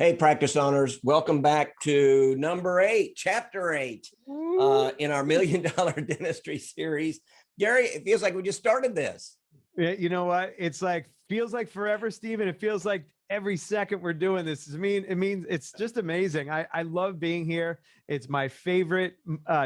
Hey, practice owners, welcome back to number 8, chapter 8 in our $1,000,000 dentistry series. Gary, it feels like we just started this. Yeah, you know what? It's like feels like forever, Steve, and it feels like every second we're doing this. It means it's just amazing. I love being here. It's my favorite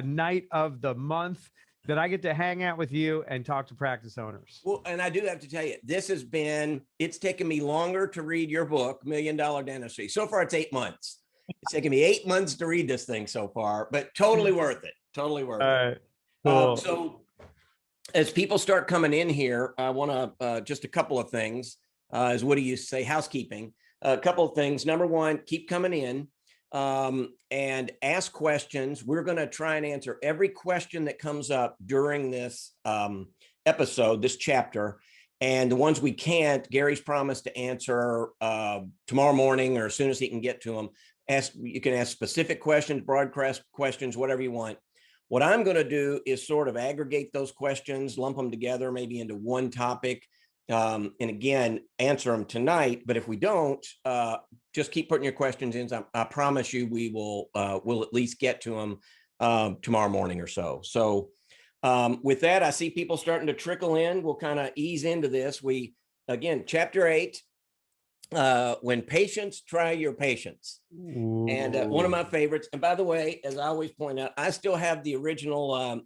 night of the month that I get to hang out with you and talk to practice owners. Well, and I do have to tell you, it's taken me longer to read your book, $1,000,000 Dentistry. So far, it's 8 months. It's taken me 8 months to read this thing so far, but totally worth it. Totally worth All it. right, cool. So as people start coming in here, I want to just a couple of things. As what do you say? Housekeeping. A couple of things. Number one, keep coming in and ask questions. We're going to try and answer every question that comes up during this episode, this chapter. And the ones we can't, Gary's promised to answer tomorrow morning or as soon as he can get to them. You can ask specific questions, broadcast questions, whatever you want. What I'm going to do is sort of aggregate those questions, lump them together, maybe into one topic, and again, answer them tonight. But if we don't, just keep putting your questions in. I promise you we'll at least get to them tomorrow morning or so. So with that, I see people starting to trickle in. We'll kind of ease into this. Again, chapter 8, when patients try your patience. And one of my favorites. And by the way, as I always point out, I still have the original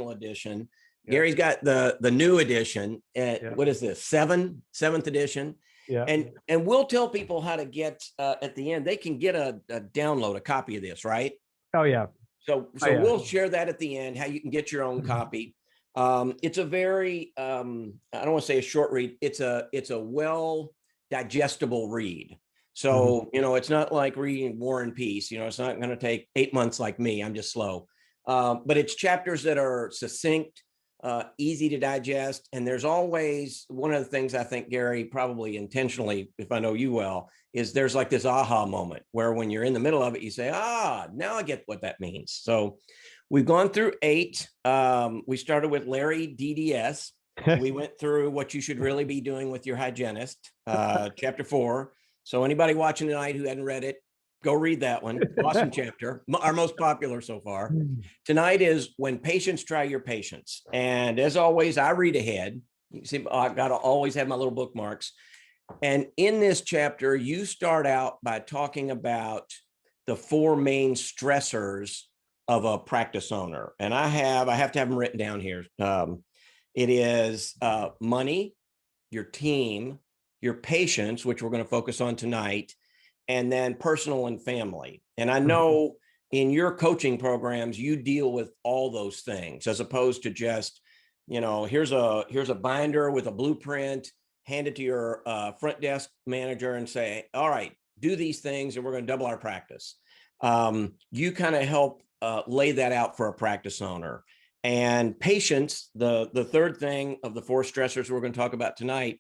edition. Yep. Gary's got the new edition. Yep. What is this? Seventh edition. Yeah. And we'll tell people how to get at the end. They can get a download, a copy of this, right? Oh yeah. So yeah. We'll share that at the end, how you can get your own copy. It's a very I don't want to say a short read. It's a well digestible read. So, it's not like reading War and Peace. It's not going to take 8 months like me. I'm just slow. But it's chapters that are succinct, easy to digest. And there's always one of the things I think, Gary, probably intentionally, if I know you well, is there's like this aha moment where when you're in the middle of it, you say, now I get what that means. So we've gone through 8. We started with Larry DDS. We went through what you should really be doing with your hygienist, chapter 4. So anybody watching tonight who hadn't read it, go read that one. Awesome chapter, our most popular so far. Tonight is when patients try your patience. And as always, I read ahead. You can see I got to always have my little bookmarks. And in this chapter, you start out by talking about the 4 main stressors of a practice owner. And I have to have them written down here. It is money, your team, your patients, which we're going to focus on tonight, and then personal and family. And I know in your coaching programs, you deal with all those things as opposed to just, here's a binder with a blueprint, hand it to your front desk manager and say, all right, do these things and we're going to double our practice. You kind of help lay that out for a practice owner. And patience, the third thing of the 4 stressors we're going to talk about tonight,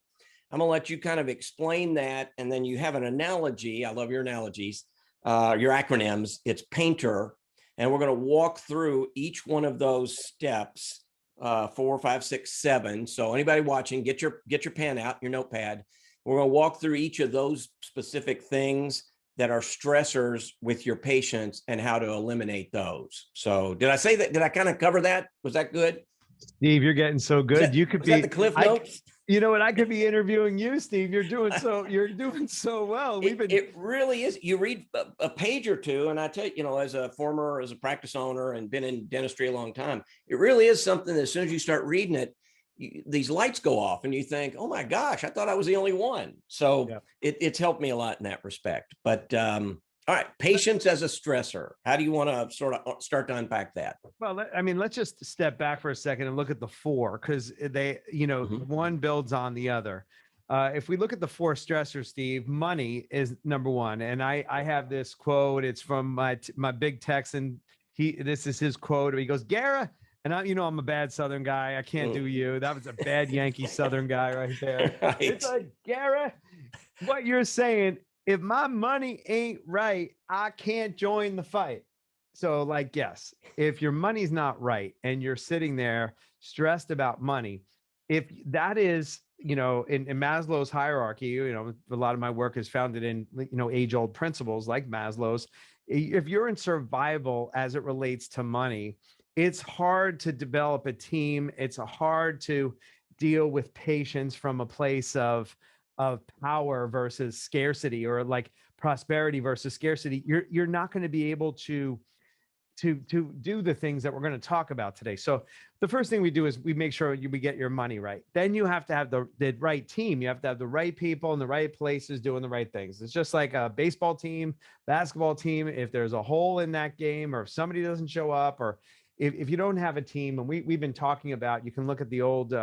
I'm going to let you kind of explain that. And then you have an analogy. I love your analogies, your acronyms. It's PAINTER. And we're going to walk through each one of those steps, 4, 5, 6, 7. So anybody watching, get your pen out, your notepad. We're going to walk through each of those specific things that are stressors with your patients and how to eliminate those. So did I say that? Did I kind of cover that? Was that good? Steve, you're getting so good. You could be the Cliff Notes. You know what? I could be interviewing you, Steve. You're doing so well. It really is. You read a page or two, and I tell you, as a practice owner and been in dentistry a long time, it really is something that as soon as you start reading it, these lights go off and you think, oh my gosh, I thought I was the only one. So yeah. It's helped me a lot in that respect. But all right, patience as a stressor. How do you want to sort of start to unpack that? Well, let's just step back for a second and look at the 4, because they, one builds on the other. If we look at the 4 stressors, Steve, money is number 1. And I have this quote. It's from my big Texan. This is his quote. He goes, Gara. And I'm a bad Southern guy. I can't do you. That was a bad Yankee Southern guy right there. Right. It's like, Gara, what you're saying, if my money ain't right, I can't join the fight. So yes, if your money's not right and you're sitting there stressed about money, if that is in Maslow's hierarchy, a lot of my work is founded in, age-old principles like Maslow's. If you're in survival as it relates to money, it's hard to develop a team. It's hard to deal with patience from a place of power versus scarcity, or like prosperity versus scarcity. You're not going to be able to do the things that we're going to talk about today. So the first thing we do is we make sure we get your money right. Then you have to have the right team. You have to have the right people in the right places doing the right things. It's just like a baseball team, basketball team. If there's a hole in that game, or if somebody doesn't show up, or if you don't have a team, and we've been talking about, you can look at the old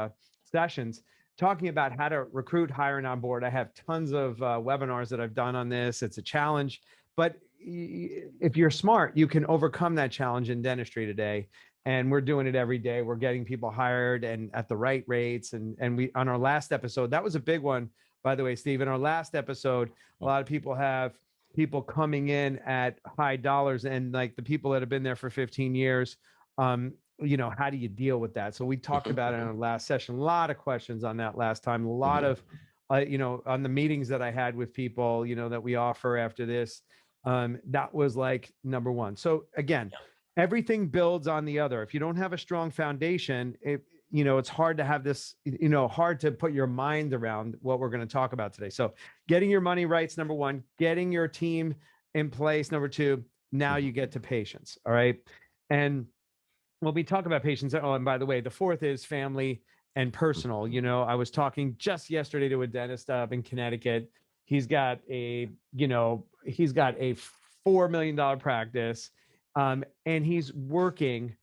sessions talking about how to recruit, hire, and onboard. I have tons of webinars that I've done on this. It's a challenge, but if you're smart, you can overcome that challenge in dentistry today. And we're doing it every day. We're getting people hired and at the right rates. And we, on our last episode, that was a big one, by the way, Steve. In our last episode, a lot of people have people coming in at high dollars, and like the people that have been there for 15 years, how do you deal with that? So we talked about it in our last session. A lot of questions on that last time. A lot of, on the meetings that I had with people, that we offer after this. That was like number one. So again, everything builds on the other. If you don't have a strong foundation, it's hard to have this, hard to put your mind around what we're going to talk about today. So getting your money right's number one, getting your team in place. Number two, now you get to patience. All right. And when we talk about patience, oh, and by the way, the fourth is family and personal. I was talking just yesterday to a dentist up in Connecticut. He's got a $4 million practice, and he's working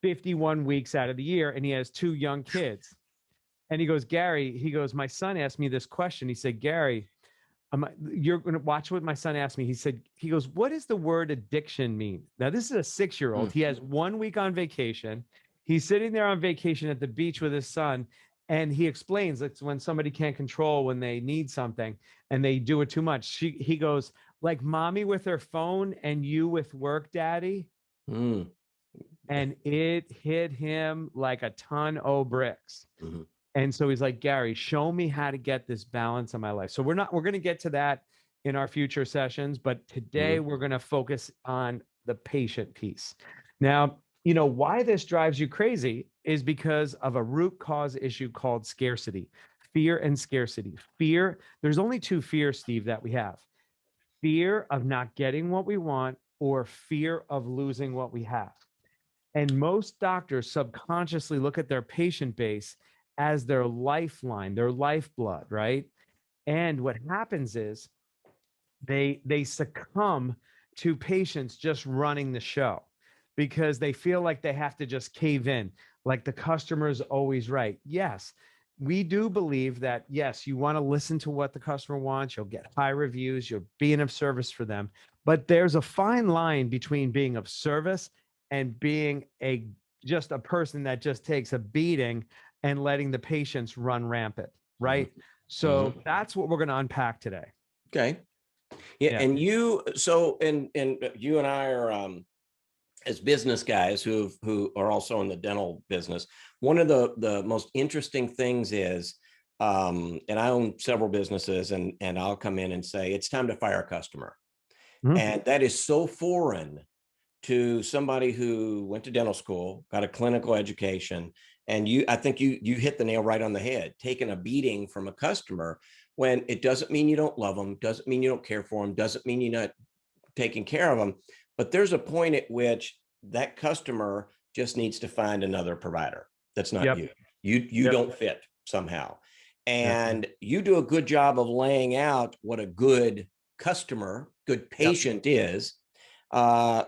51 weeks out of the year, and he has 2 young kids. And he goes, Gary, my son asked me this question. He said, Gary, you're going to watch what my son asked me. He goes, what does the word addiction mean? Now, this is a 6-year-old. He has 1 week on vacation. He's sitting there on vacation at the beach with his son. And he explains it's when somebody can't control when they need something and they do it too much. He goes, like mommy with her phone and you with work, daddy. And it hit him like a ton of bricks. And so he's like, Gary, show me how to get this balance in my life. So we're going to get to that in our future sessions, but today we're going to focus on the patient piece. Now, why this drives you crazy is because of a root cause issue called scarcity, fear and scarcity. Fear, there's only 2 fears, Steve, that we have. Fear of not getting what we want, or fear of losing what we have. And most doctors subconsciously look at their patient base as their lifeline, their lifeblood, right? And what happens is they succumb to patients just running the show because they feel like they have to just cave in, like the customer's always right. Yes, we do believe that, yes, you want to listen to what the customer wants. You'll get high reviews. You're being of service for them. But there's a fine line between being of service and being just a person that just takes a beating and letting the patients run rampant, right? So that's what we're going to unpack today. Okay. Yeah. And you and I are as business guys who are also in the dental business. One of the most interesting things is, and I own several businesses, and I'll come in and say, it's time to fire a customer. And that is so foreign to somebody who went to dental school, got a clinical education. And I think you hit the nail right on the head, taking a beating from a customer, when it doesn't mean you don't love them, doesn't mean you don't care for them, doesn't mean you're not taking care of them. But there's a point at which that customer just needs to find another provider. That's not you. You don't fit somehow. And you do a good job of laying out what a good customer, good patient is,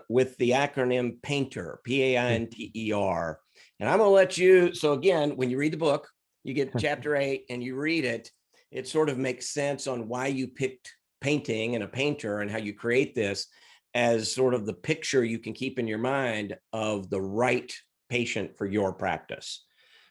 with the acronym PAINTER, PAINTER. And I'm going to let you, so again, when you read the book, you get chapter 8 and you read it, it sort of makes sense on why you picked painting and a painter and how you create this as sort of the picture you can keep in your mind of the right patient for your practice.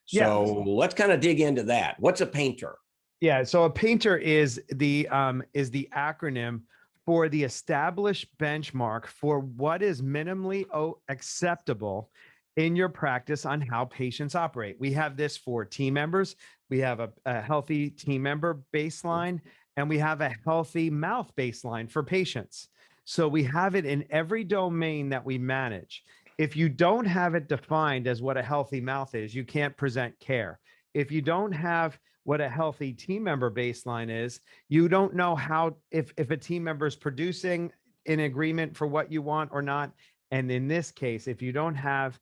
So let's kind of dig into that. What's a painter? Yeah. So a painter is the acronym for the established benchmark for what is minimally acceptable in your practice on how patients operate. We have this for team members. We have a healthy team member baseline, and we have a healthy mouth baseline for patients. So we have it in every domain that we manage. If you don't have it defined as what a healthy mouth is, you can't present care. If you don't have what a healthy team member baseline is, you don't know how, if a team member is producing in agreement for what you want or not. And in this case, if you don't have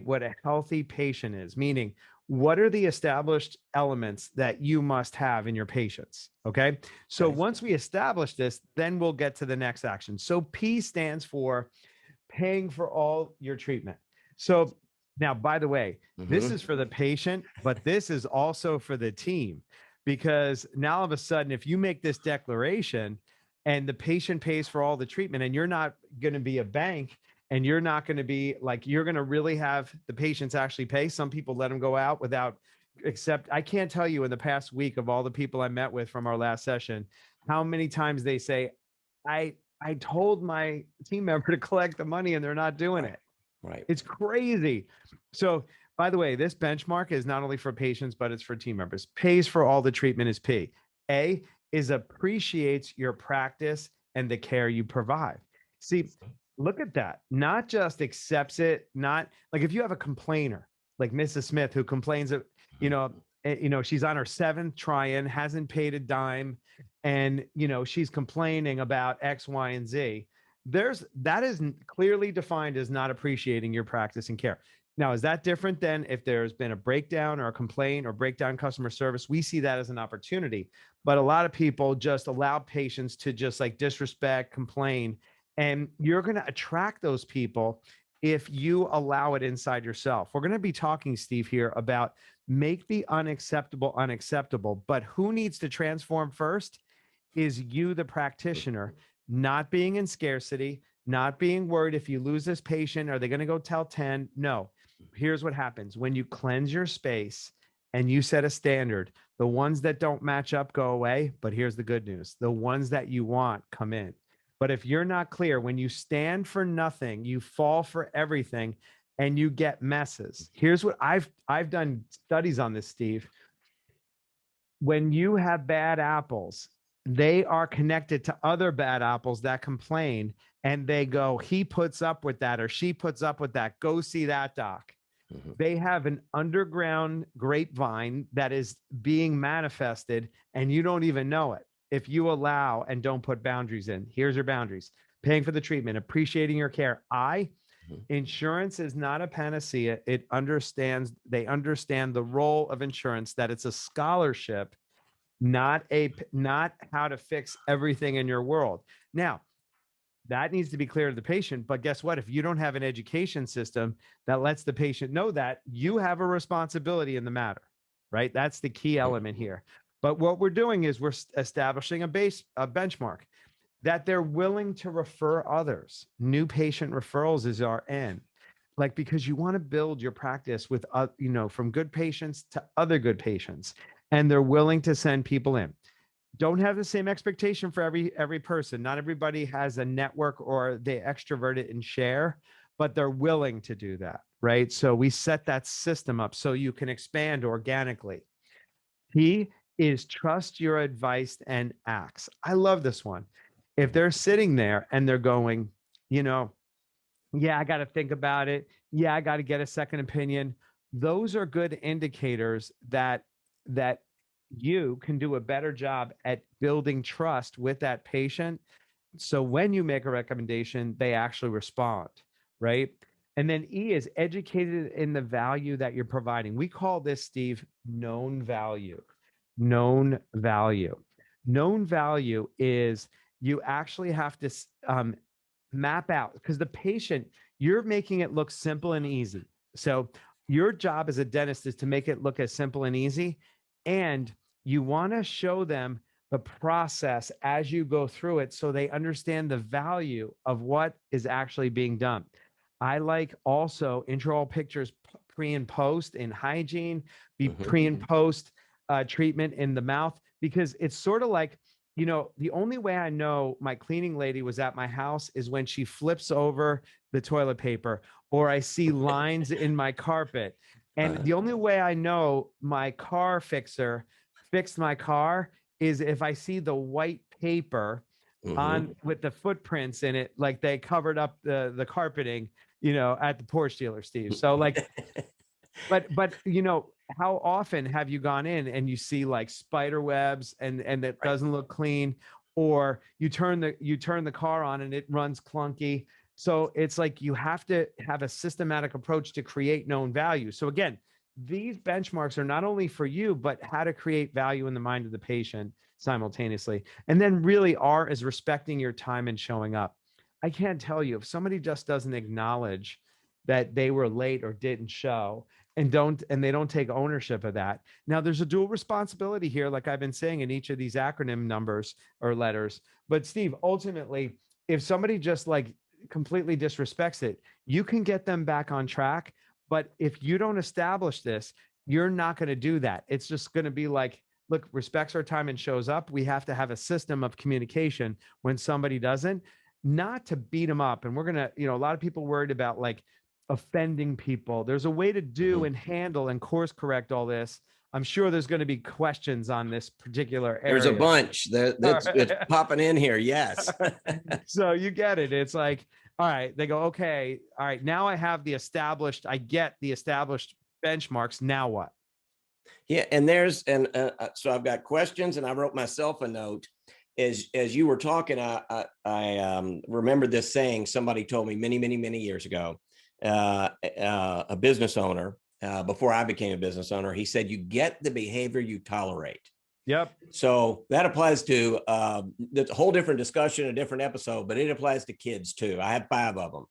what a healthy patient is, meaning what are the established elements that you must have in your patients? Okay. So Okay. once we establish this, then we'll get to the next action. So P stands for paying for all your treatment. So now, by the way, this is for the patient, but this is also for the team, because now all of a sudden, if you make this declaration and the patient pays for all the treatment, and you're not going to be a bank, and you're not going to be like, you're going to really have the patients actually pay. Some people let them go out without, except I can't tell you in the past week of all the people I met with from our last session, how many times they say, I told my team member to collect the money and they're not doing it. Right. It's crazy. So, by the way, this benchmark is not only for patients, but it's for team members. Pays for all the treatment is P. A is appreciates your practice and the care you provide. See, look at that. Not just accepts it, not like if you have a complainer like Mrs. Smith who complains that, she's on her 7th try-in, hasn't paid a dime, and she's complaining about X, Y, and Z. That is clearly defined as not appreciating your practice and care. Now, is that different than if there's been a breakdown or a complaint or breakdown customer service? We see that as an opportunity, but a lot of people just allow patients to just like disrespect, complain, and you're going to attract those people if you allow it inside yourself. We're going to be talking, Steve, here about make the unacceptable unacceptable, but who needs to transform first is you, the practitioner, not being in scarcity, not being worried if you lose this patient, are they going to go tell 10? No. Here's what happens when you cleanse your space and you set a standard. The ones that don't match up go away. But here's the good news. The ones that you want come in. But if you're not clear, when you stand for nothing, you fall for everything and you get messes. Here's what I've done studies on this, Steve. When you have bad apples, they are connected to other bad apples that complain, and they go, he puts up with that or she puts up with that. Go see that doc. They have an underground grapevine that is being manifested, and you don't even know it if you allow and don't put boundaries in. Here's your boundaries: paying for the treatment, appreciating your care. Insurance is not a panacea. They understand the role of insurance, that it's a scholarship, not how to fix everything in your world. Now, that needs to be clear to the patient. But guess what? If you don't have an education system that lets the patient know that, you have a responsibility in the matter, right? That's the key element here. But what we're doing is we're establishing a benchmark that they're willing to refer others. New patient referrals is our end. Like, because you want to build your practice with, from good patients to other good patients, and they're willing to send people in. Don't have the same expectation for every person. Not everybody has a network or they extrovert it and share, but they're willing to do that, right? So we set that system up so you can expand organically. P is trust your advice and acts. I love this one. If they're sitting there and they're going, yeah, I got to think about it. Yeah, I got to get a second opinion. Those are good indicators that you can do a better job at building trust with that patient. So when you make a recommendation, they actually respond, right? And then E is educated in the value that you're providing. We call this, Steve, known value. Known value. Known value is you actually have to map out, because the patient, you're making it look simple and easy. So your job as a dentist is to make it look as simple and easy. And you want to show them the process as you go through it so they understand the value of what is actually being done. I like also intraoral pictures pre and post in hygiene, pre and post treatment in the mouth, because it's sort of like you know, the only way I know my cleaning lady was at my house is when she flips over the toilet paper or I see lines in my carpet. And the only way I know my car fixer fixed my car is if I see the white paper on with the footprints in it, like they covered up the carpeting, you know, at the Porsche dealer, Steve. So like, but you know, how often have you gone in and you see like spider webs and it Right. doesn't look clean, or you turn the car on and it runs clunky. So it's like you have to have a systematic approach to create known value. So again, these benchmarks are not only for you, but how to create value in the mind of the patient simultaneously. And then really R is respecting your time and showing up. I can't tell you if somebody just doesn't acknowledge that they were late or didn't show and they don't take ownership of that. Now there's a dual responsibility here, like I've been saying in each of these acronym numbers or letters. But Steve, ultimately, if somebody just like completely disrespects it, you can get them back on track. But if you don't establish this, you're not going to do that. It's just going to be like, look, respects our time and shows up. We have to have a system of communication when somebody doesn't, not to beat them up. And we're going to, you know, a lot of people worried about like offending people. There's a way to do and handle and course correct all this. I'm sure there's going to be questions on this particular area. There's a bunch that's it's popping in here. Yes. So you get it. It's like, all right, they go, okay, all right, now I get the established benchmarks. Now what? Yeah, and so I've got questions, and I wrote myself a note. As you were talking, I remembered this saying somebody told me many years ago. A business owner, before I became a business owner, he said, "You get the behavior you tolerate." Yep. So that applies to that's a whole different discussion, a different episode, but it applies to kids too. I have 5 of them,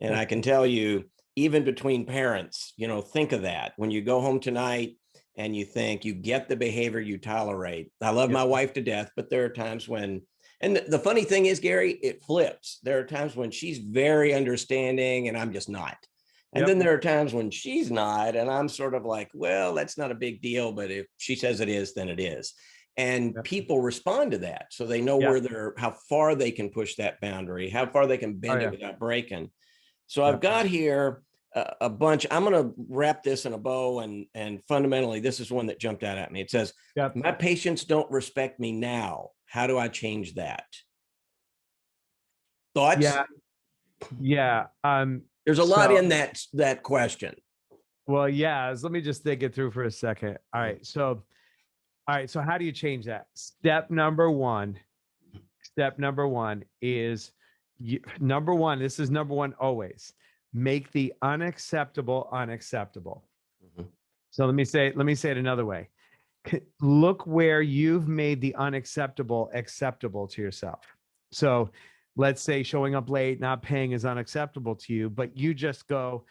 and I can tell you, even between parents, you know, think of that when you go home tonight and you think you get the behavior you tolerate. I love my wife to death, but there are times when, and the funny thing is, Gary, it flips. There are times when she's very understanding and I'm just not. And then there are times when she's not, and I'm sort of like, well, that's not a big deal, but if she says it is, then it is. And people respond to that. So they know where how far they can push that boundary, how far they can bend it without breaking. So I've got here a bunch. I'm going to wrap this in a bow, and fundamentally, this is one that jumped out at me. It says, my patients don't respect me now. How do I change that? Thoughts? Yeah. There's a lot in that question. Well, yeah. Let me just think it through for a second. All right. So how do you change that? Step number one is this is number one always. Make the unacceptable unacceptable. So let me say it another way. Look where you've made the unacceptable acceptable to yourself. So let's say showing up late, not paying is unacceptable to you, but you just go,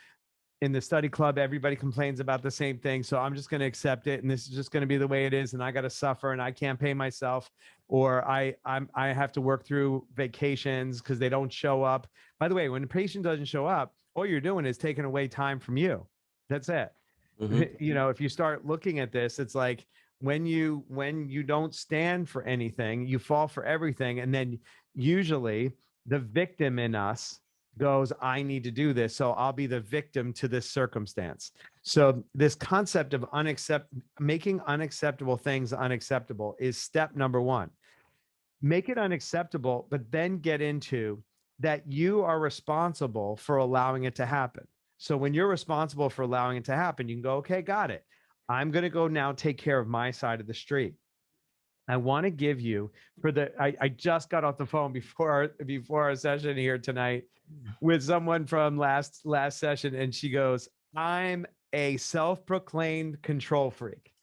in the study club, everybody complains about the same thing. So I'm just going to accept it. And this is just going to be the way it is. And I got to suffer and I can't pay myself, or I have to work through vacations because they don't show up. By the way, when a patient doesn't show up, all you're doing is taking away time from you. That's it. You know, if you start looking at this, it's like when you don't stand for anything, you fall for everything. And then usually the victim in us goes, I need to do this, so I'll be the victim to this circumstance. So this concept of making unacceptable things unacceptable is step number one. Make it unacceptable, but then get into that you are responsible for allowing it to happen. So when you're responsible for allowing it to happen, you can go, okay, got it. I'm going to go now take care of my side of the street. I want to give you I just got off the phone before our session here tonight with someone from last session, and she goes, I'm a self-proclaimed control freak.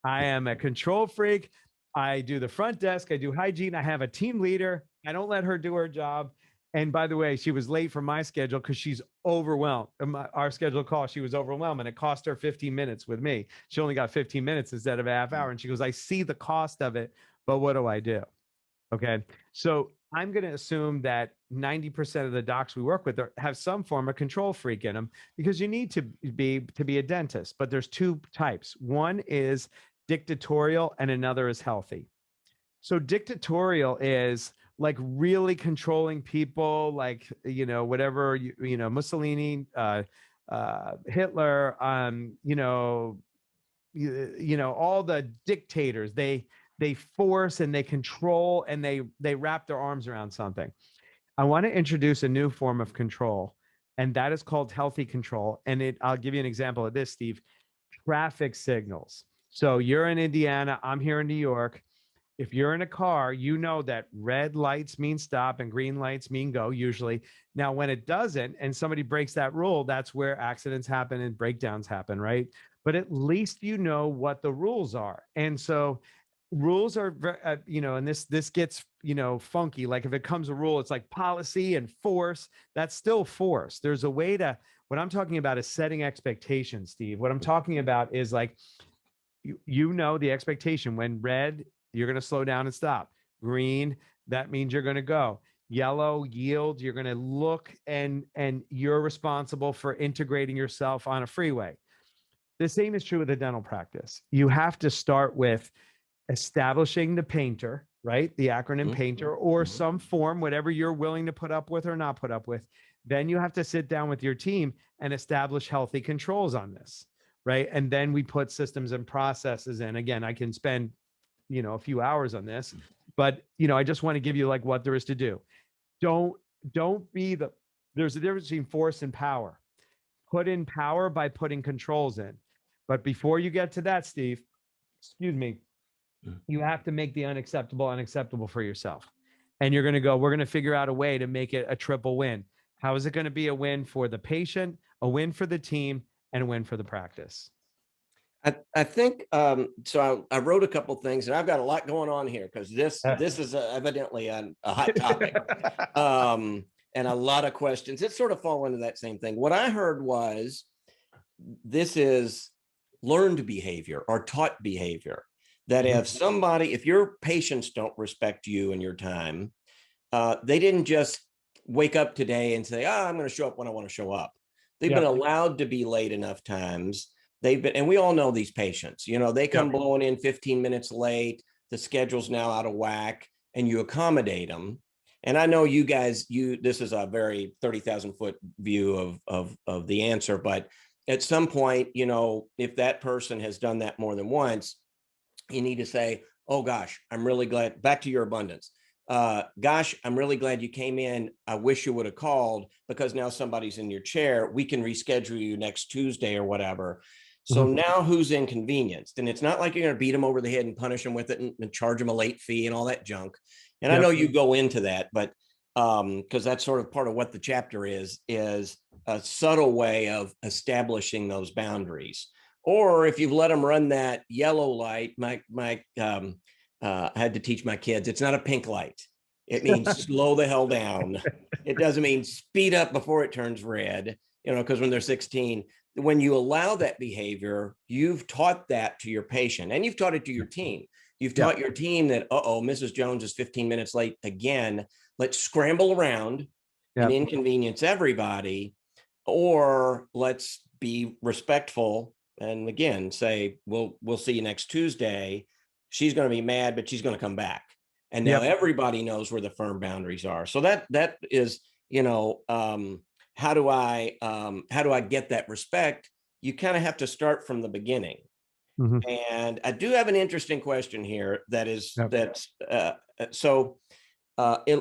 I am a control freak. I do the front desk. I do hygiene. I have a team leader. I don't let her do her job. And by the way, she was late for my schedule because she's overwhelmed. Our scheduled call, she was overwhelmed, and it cost her 15 minutes with me. She only got 15 minutes instead of a half hour. And she goes, I see the cost of it, but what do I do? Okay. So I'm going to assume that 90% of the docs we work with have some form of control freak in them, because you need to be a dentist. But there's 2 types. One is dictatorial and another is healthy. So dictatorial is like really controlling people, like, whatever, Mussolini, Hitler, all the dictators, they force and they control and they wrap their arms around something. I want to introduce a new form of control, and that is called healthy control. And I'll give you an example of this, Steve. Traffic signals. So you're in Indiana, I'm here in New York. If you're in a car, you know that red lights mean stop and green lights mean go usually. Now, when it doesn't and somebody breaks that rule, that's where accidents happen and breakdowns happen, right? But at least you know what the rules are. And so rules are, and this gets, funky. Like if it comes a rule, it's like policy and force. That's still force. There's a way to, what I'm talking about is setting expectations, Steve. What I'm talking about is like, you know the expectation. When red, you're going to slow down and stop. Green, that means you're going to go. Yellow, yield, you're going to look, and you're responsible for integrating yourself on a freeway. The same is true with a dental practice. You have to start with establishing the painter, right? The acronym painter, or some form, whatever you're willing to put up with or not put up with. Then you have to sit down with your team and establish healthy controls on this, right? And then we put systems and processes in. Again, I can spend, a few hours on this, but, I just want to give you like what there is to do. Don't be there's a difference between force and power. Put in power by putting controls in. But before you get to that, Steve, excuse me, you have to make the unacceptable for yourself. And we're going to figure out a way to make it a triple win. How is it going to be a win for the patient, a win for the team, and a win for the practice? I think so. I wrote a couple things, and I've got a lot going on here because this is evidently a hot topic, and a lot of questions. It sort of fall into that same thing. What I heard was this is learned behavior or taught behavior. That if your patients don't respect you and your time, they didn't just wake up today and say, I'm going to show up when I want to show up. They've been allowed to be late enough times. And we all know these patients, they come blowing in 15 minutes late. The schedule's now out of whack, and you accommodate them. And I know you guys, this is a very 30,000 foot view of the answer, but at some point, if that person has done that more than once, you need to say, oh gosh, I'm really glad, back to your abundance. Gosh, I'm really glad you came in. I wish you would have called, because now somebody's in your chair. We can reschedule you next Tuesday or whatever. So now who's inconvenienced? And it's not like you're going to beat them over the head and punish them with it and charge them a late fee and all that junk. And I know you go into that, but because that's sort of part of what the chapter is a subtle way of establishing those boundaries. Or if you've let them run that yellow light, I had to teach my kids, it's not a pink light. It means slow the hell down. It doesn't mean speed up before it turns red, because when they're 16, when you allow that behavior, you've taught that to your patient, and you've taught it to your team. You've taught your team that, Mrs. Jones is 15 minutes late again. Let's scramble around and inconvenience everybody, or let's be respectful and again say, we'll see you next Tuesday. She's going to be mad, but she's going to come back. And now everybody knows where the firm boundaries are. So that is, how do I get that respect? You kind of have to start from the beginning. And I do have an interesting question here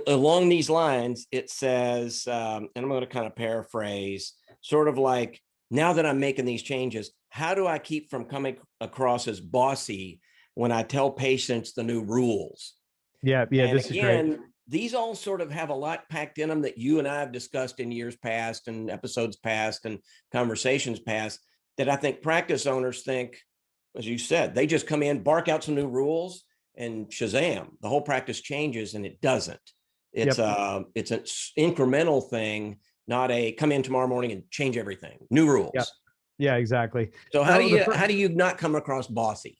along these lines. It says, and I'm going to kind of paraphrase, sort of like, now that I'm making these changes, how do I keep from coming across as bossy when I tell patients the new rules? And this again, is great. These all sort of have a lot packed in them that you and I have discussed in years past and episodes past and conversations past, that I think practice owners think, as you said, they just come in, bark out some new rules, and shazam, the whole practice changes, and it doesn't. It's an incremental thing, not a come in tomorrow morning and change everything. New rules. Yeah, exactly. So how do you not come across bossy?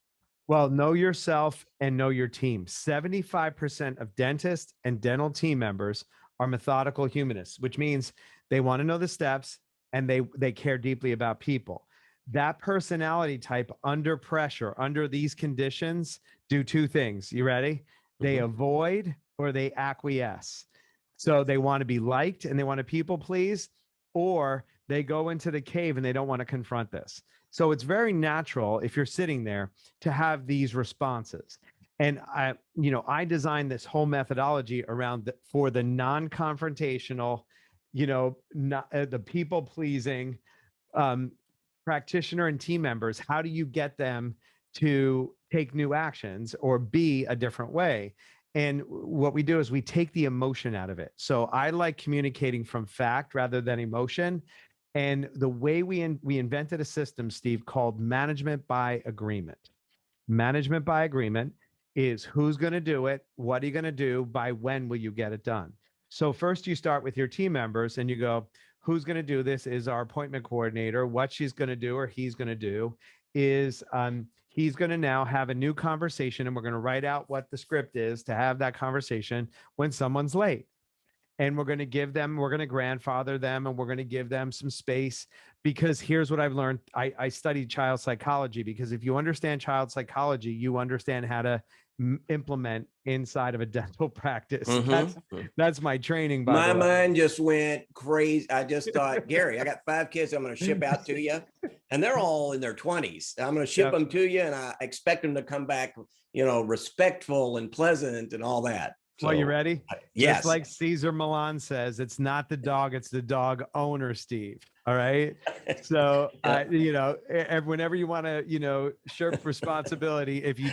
Well, know yourself and know your team. 75% of dentists and dental team members are methodical humanists, which means they want to know the steps and they care deeply about people. That personality type under pressure, under these conditions, do two things. You ready? they avoid, or they acquiesce. So they want to be liked and they want to people please, or they go into the cave and they don't want to confront this. So it's very natural if you're sitting there to have these responses. And I designed this whole methodology around for the non-confrontational, not the people pleasing practitioner and team members. How do you get them to take new actions or be a different way? And what we do is we take the emotion out of it. So I like communicating from fact rather than emotion. And the way we invented a system, Steve, called management by agreement. Management by agreement is who's going to do it, what are you going to do, by when will you get it done? So first you start with your team members and you go, who's going to do this is our appointment coordinator. What she's going to do or he's going to do is he's going to now have a new conversation, and we're going to write out what the script is to have that conversation when someone's late. And we're going to grandfather them, and we're going to give them some space, because here's what I've learned. I studied child psychology, because if you understand child psychology, you understand how to implement inside of a dental practice. That's my training. My mind just went crazy. I just thought, Gary, I got 5 kids I'm going to ship out to you, and they're all in their 20s. I'm going to ship them to you, and I expect them to come back, respectful and pleasant and all that. Well, you ready? Yes. Just like Cesar Millan says, it's not the dog, it's the dog owner, Steve. All right. So, whenever you want to, shirk responsibility, if you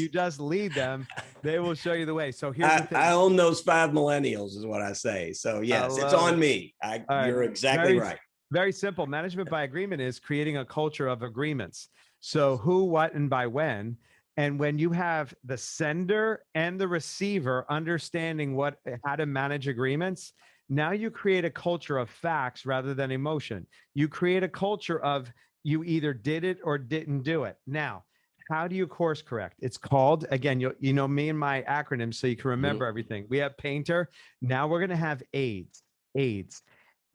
just lead them, they will show you the way. So here's the thing. I own those 5 millennials is what I say. So yes, it's on me. You're exactly right. Very simple. Management by agreement is creating a culture of agreements. So who, what, and by when. And when you have the sender and the receiver understanding how to manage agreements, now you create a culture of facts rather than emotion. You create a culture of you either did it or didn't do it. Now, how do you course correct? It's called, again, me and my acronyms so you can remember everything. We have painter. Now we're going to have AIDS. AIDS.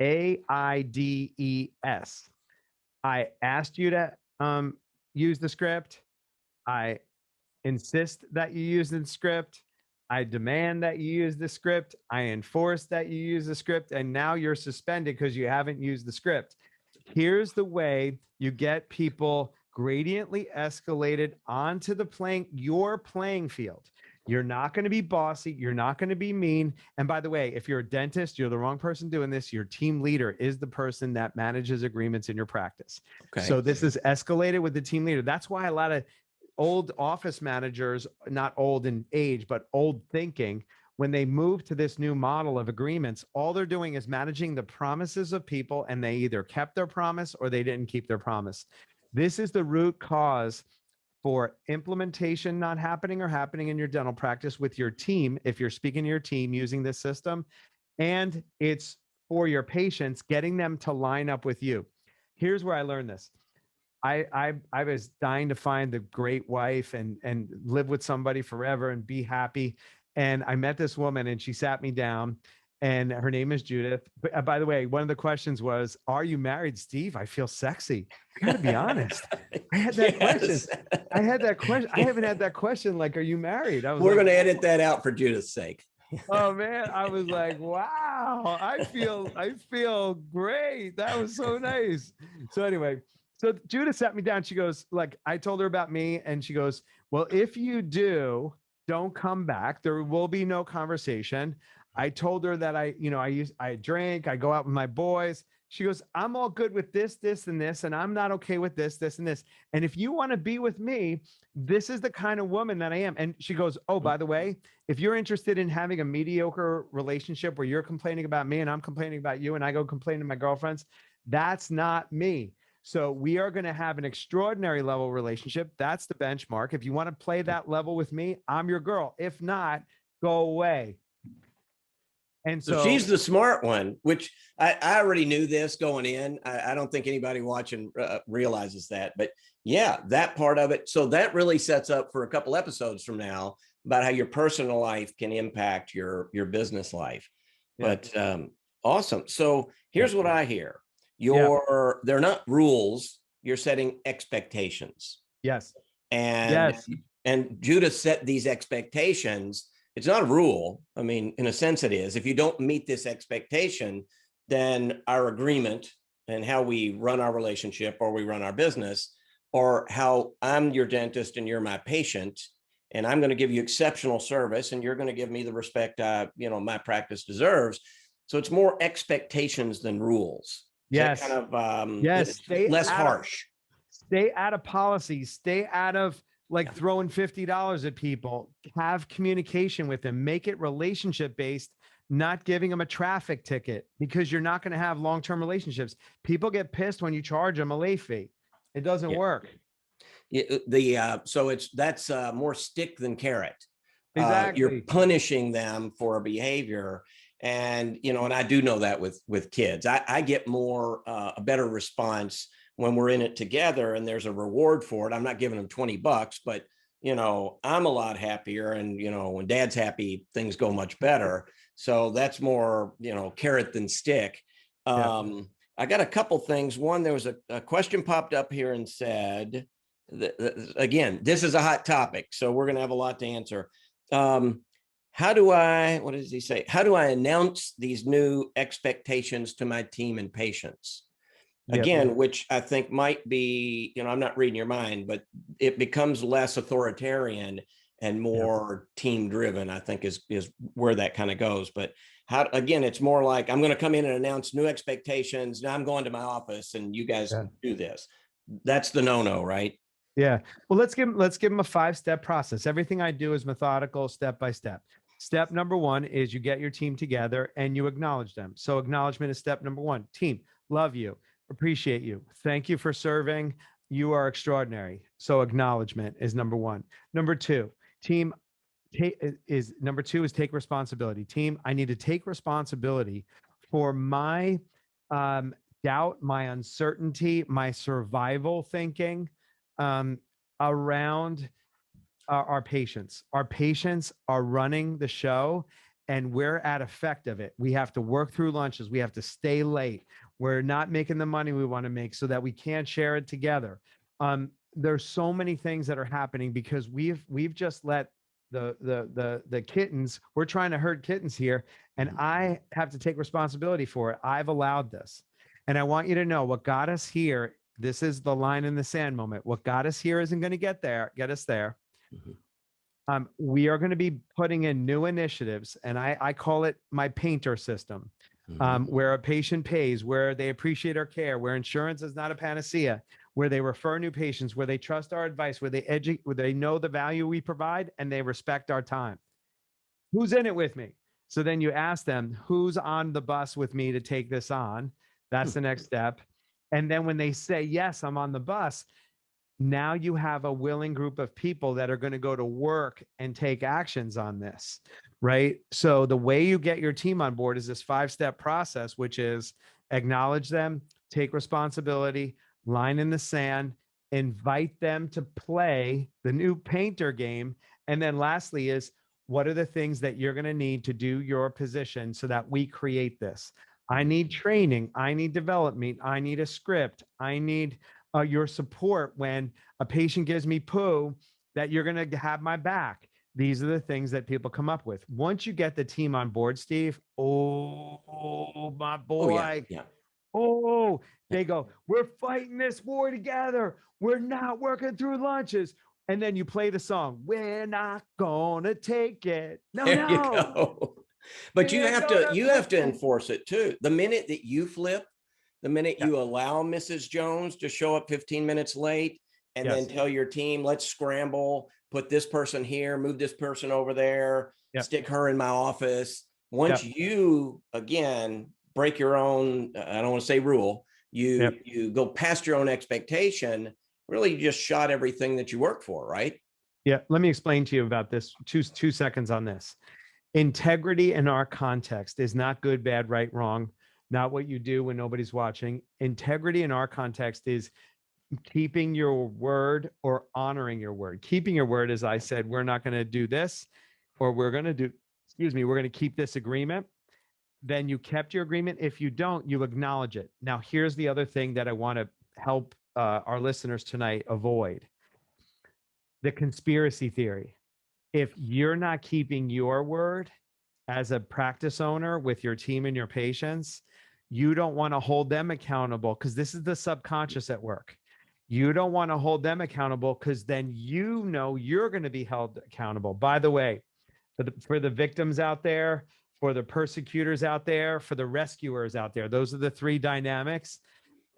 AIDS. I asked you to use the script. I insist that you use the script. I demand that you use the script. I enforce that you use the script. And now you're suspended because you haven't used the script. Here's the way you get people gradiently escalated onto your playing field. You're not going to be bossy. You're not going to be mean. And by the way, if you're a dentist, you're the wrong person doing this. Your team leader is the person that manages agreements in your practice. Okay. So this is escalated with the team leader. That's why a lot of old office managers, not old in age, but old thinking, when they move to this new model of agreements, all they're doing is managing the promises of people, and they either kept their promise or they didn't keep their promise. This is the root cause for implementation not happening or happening in your dental practice with your team, if you're speaking to your team using this system, and it's for your patients, getting them to line up with you. Here's where I learned this. I was dying to find the great wife and live with somebody forever and be happy. And I met this woman, and she sat me down, and her name is Judith. But by the way, one of the questions was, "Are you married, Steve? I feel sexy." I got to be honest. I had that question. I haven't had that question. Like, "Are you married?" We're going to edit that out for Judith's sake. Oh man, I was like, wow, I feel great. That was so nice. So anyway, so Judith sat me down. She goes, like, I told her about me, and she goes, "Well, if you don't come back. There will be no conversation." I told her that I drink, I go out with my boys. She goes, "I'm all good with this, this, and this, and I'm not okay with this, this, and this. And if you want to be with me, this is the kind of woman that I am." And she goes, "Oh, by the way, if you're interested in having a mediocre relationship where you're complaining about me and I'm complaining about you and I go complain to my girlfriends, that's not me. So we are going to have an extraordinary level relationship. That's the benchmark. If you want to play that level with me, I'm your girl. If not, go away." And so she's the smart one, which I already knew this going in. I don't think anybody watching realizes that, but yeah, that part of it. So that really sets up for a couple episodes from now about how your personal life can impact your business life. Yeah. But awesome. So here's what I hear. They're not rules. You're setting expectations. Yes. And And Judah set these expectations. It's not a rule. I mean, in a sense it is. If you don't meet this expectation, then our agreement and how we run our relationship or we run our business, or how I'm your dentist and you're my patient, and I'm going to give you exceptional service and you're going to give me the respect my practice deserves. So it's more expectations than rules. Is that Yes. kind of Yes. less harsh? Stay out of policies, stay out of like throwing $50 at people, have communication with them, make it relationship based, not giving them a traffic ticket, because you're not going to have long-term relationships. People get pissed when you charge them a late fee. It doesn't Yeah. work. So that's more stick than carrot. You're Exactly. punishing them for a behavior, and and I do know that with kids, I get more a better response when we're in it together and there's a reward for it. I'm not giving them $20, but I'm a lot happier, and when dad's happy, things go much better. So that's more carrot than stick. Yeah. I got a couple things. One, there was a question popped up here and said, again, this is a hot topic, so we're going to have a lot to answer. What does he say? How do I announce these new expectations to my team and patients? Again, which I think might be, I'm not reading your mind, but it becomes less authoritarian and more team driven, I think is where that kind of goes. But again, it's more like, I'm going to come in and announce new expectations. Now I'm going to my office and you guys do this. That's the no-no, right? Yeah. Well, let's give them a 5-step process. Everything I do is methodical, step by step. Step number 1 is you get your team together and you acknowledge them. So acknowledgement is step number 1. Team, love you, appreciate you, thank you for serving. You are extraordinary. So acknowledgement is number 1. Number 2, team number 2 is take responsibility. Team, I need to take responsibility for my doubt, my uncertainty, my survival thinking around our patients. Our patients are running the show and we're at effect of it. We have to work through lunches. We have to stay late. We're not making the money we want to make so that we can't share it together. There's so many things that are happening because we've just let the kittens, we're trying to herd kittens here, and I have to take responsibility for it. I've allowed this. And I want you to know what got us here. This is the line in the sand moment. What got us here isn't going to get us there. We are going to be putting in new initiatives, and I call it my painter system, where a patient pays, where they appreciate our care, where insurance is not a panacea, where they refer new patients, where they trust our advice, where they know the value we provide, and they respect our time. Who's in it with me? So then you ask them, who's on the bus with me to take this on? That's the next step. And then when they say, yes, I'm on the bus, now you have a willing group of people that are going to go to work and take actions on this, right? So the way you get your team on board is this 5-step process, which is acknowledge them, take responsibility, line in the sand, invite them to play the new painter game. And then lastly is, what are the things that you're going to need to do your position so that we create this? I need training. I need development. I need a script. I need your support when a patient gives me poo, that you're going to have my back. These are the things that people come up with. Once you get the team on board, Steve, oh, my boy. They go, we're fighting this war together. We're not working through lunches. And then you play the song, we're not gonna take it. There you go. But you have to enforce it too. The minute that you flip, the minute you allow Mrs. Jones to show up 15 minutes late and then tell your team, let's scramble, put this person here, move this person over there, stick her in my office. Once you, again, break your own, I don't want to say rule, you go past your own expectation, really you just shot everything that you work for, right? Yeah. Let me explain to you about this. Two seconds on this. Integrity in our context is not good, bad, right, wrong, not what you do when nobody's watching. Integrity in our context is keeping your word or honoring your word. Keeping your word, as I said, we're not going to do this, or we're going to keep this agreement. Then you kept your agreement. If you don't, you acknowledge it. Now, here's the other thing that I want to help our listeners tonight avoid. the conspiracy theory. If you're not keeping your word as a practice owner with your team and your patients, you don't want to hold them accountable, because this is the subconscious at work. You don't want to hold them accountable, because then you know you're going to be held accountable. By the way, for the victims out there, for the persecutors out there, for the rescuers out there, those are the three dynamics.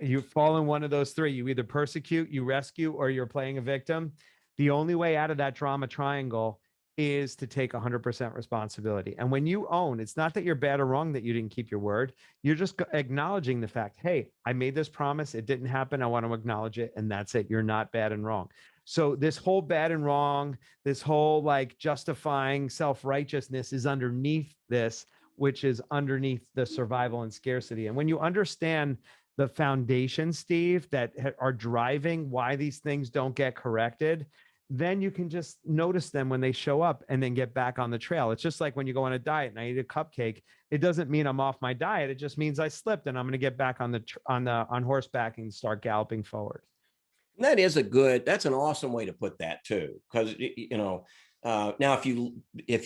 You fall in one of those three. You either persecute, you rescue, or you're playing a victim. The only way out of that drama triangle is to take 100% responsibility. And when you own, it's not that you're bad or wrong that you didn't keep your word. You're just acknowledging the fact, hey, I made this promise. It didn't happen. I want to acknowledge it. And that's it. You're not bad and wrong. So this whole bad and wrong, this whole like justifying self-righteousness is underneath this, which is underneath the survival and scarcity. And when you understand the foundation, Steve, that are driving why these things don't get corrected, then you can just notice them when they show up and then get back on the trail. It's just like when you go on a diet and I eat a cupcake, it doesn't mean I'm off my diet. It just means I slipped and I'm going to get back on horseback and start galloping forward. And that's an awesome way to put that too. Because, now if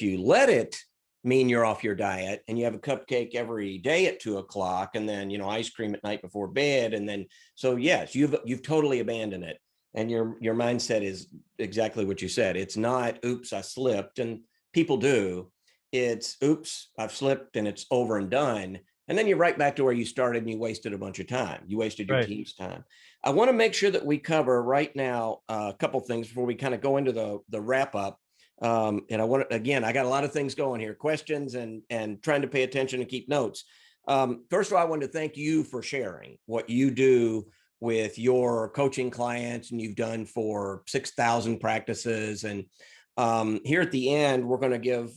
you let it mean you're off your diet and you have a cupcake every day at 2 o'clock and then, ice cream at night before bed. And then, so yes, you've totally abandoned it. And your mindset is exactly what you said. It's not, oops, I slipped. And people do. It's, oops, I've slipped and it's over and done. And then you're right back to where you started and you wasted a bunch of time. You wasted your team's time. I want to make sure that we cover right now a couple things before we kind of go into the wrap up. And I got a lot of things going here, questions and trying to pay attention and keep notes. First of all, I want to thank you for sharing what you do with your coaching clients, and you've done for 6,000 practices. And here at the end, we're going to give